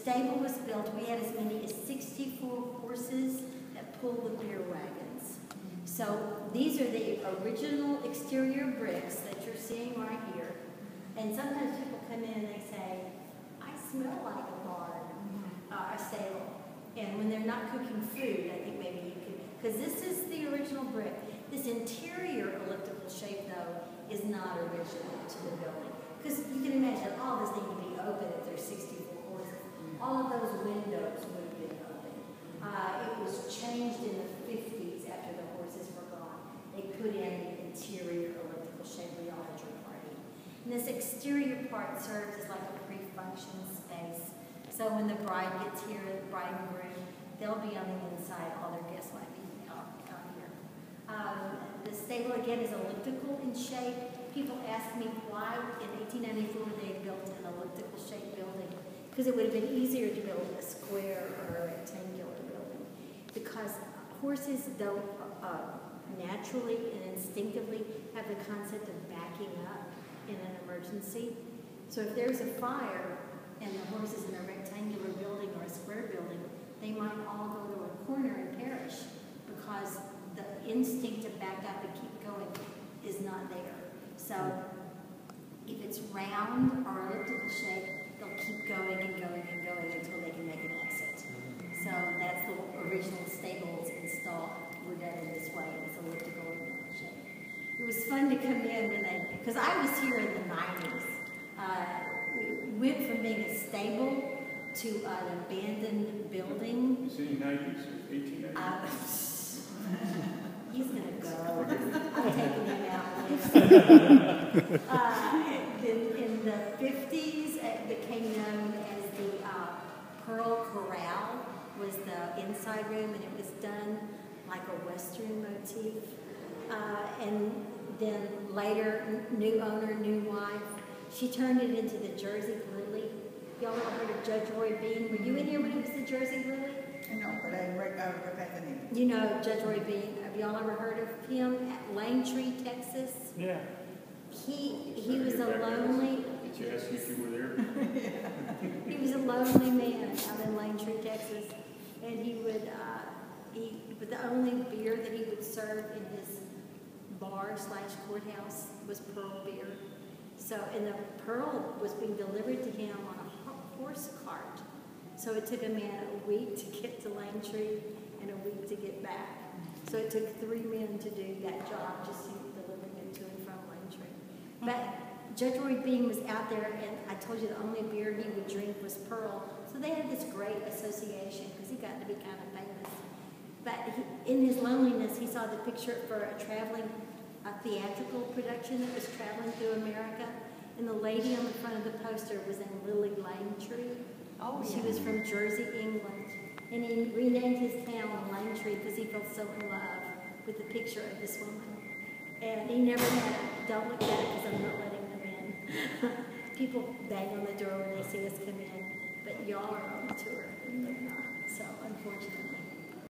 stable was built. We had as many as 64 horses that pulled the Pear wagons. So these are the original exterior bricks that you're seeing right here. And sometimes people come in and they say, I smell like a barn, a stable. And when they're not cooking food, I think maybe you could, because this is the original brick. This interior elliptical shape, though, is not original to the building. Because you can imagine all this thing would be open if there's 64 horses. All of those windows would have been open. It was changed in the 50s after the horses were gone. They put in the interior elliptical shape where y'all had your party. And this exterior part serves as like a pre-function space. So when the bride gets here, the bride and groom, they'll be on the inside. All their guests might be out here. The stable, again, is elliptical in shape. People ask me why in 1894 they built an elliptical shaped building. Because it would have been easier to build a square or a rectangular building. Because horses don't naturally and instinctively have the concept of backing up in an emergency. So if there's a fire and the horse is in a rectangular building or a square building, they might all go to a corner and perish because the instinct to back up and keep going is not there. So if it's round or elliptical shape, they'll keep going and going and going until they can make an exit. So that's the original stables installed. Were done in this way. It's elliptical shape. It was fun to come in when they, because I was here in the 90s. We went from being a stable to an abandoned building. You say 90s or 1890s? He's going to go. I'm taking him out later. In the 50s, it became known as the Pearl Corral was the inside room, and it was done like a Western motif. And then later, new owner, new wife, she turned it into the Jersey Lily. Y'all ever heard of Judge Roy Bean? Were you in here when it was the Jersey Lily? No, but I recognize the name. You know Judge Roy Bean. Have y'all ever heard of him at Langtree, Texas? Yeah. He was a lonely. Did you ask if you were there? He was a lonely man out in Langtree, Texas, and he would but the only beer that he would serve in his bar/courthouse was Pearl beer. So, and the Pearl was being delivered to him on a horse cart. So it took a man a week to get to Langtree and a week to get back. So it took 3 men to do that job, just delivering it to and from Langtree. But Judge Roy Bean was out there, and I told you the only beer he would drink was Pearl. So they had this great association because he got to be kind of famous. But in his loneliness, he saw the picture for a theatrical production that was traveling through America. And the lady on the front of the poster was in Lily Langtree. Oh, She was from Jersey, England. And he renamed his town Langtree because he felt so in love with the picture of this woman. And he never had it. Don't look at it because I'm not letting them in. People bang on the door when they see us come in. But y'all are on the tour and they're not. So unfortunately.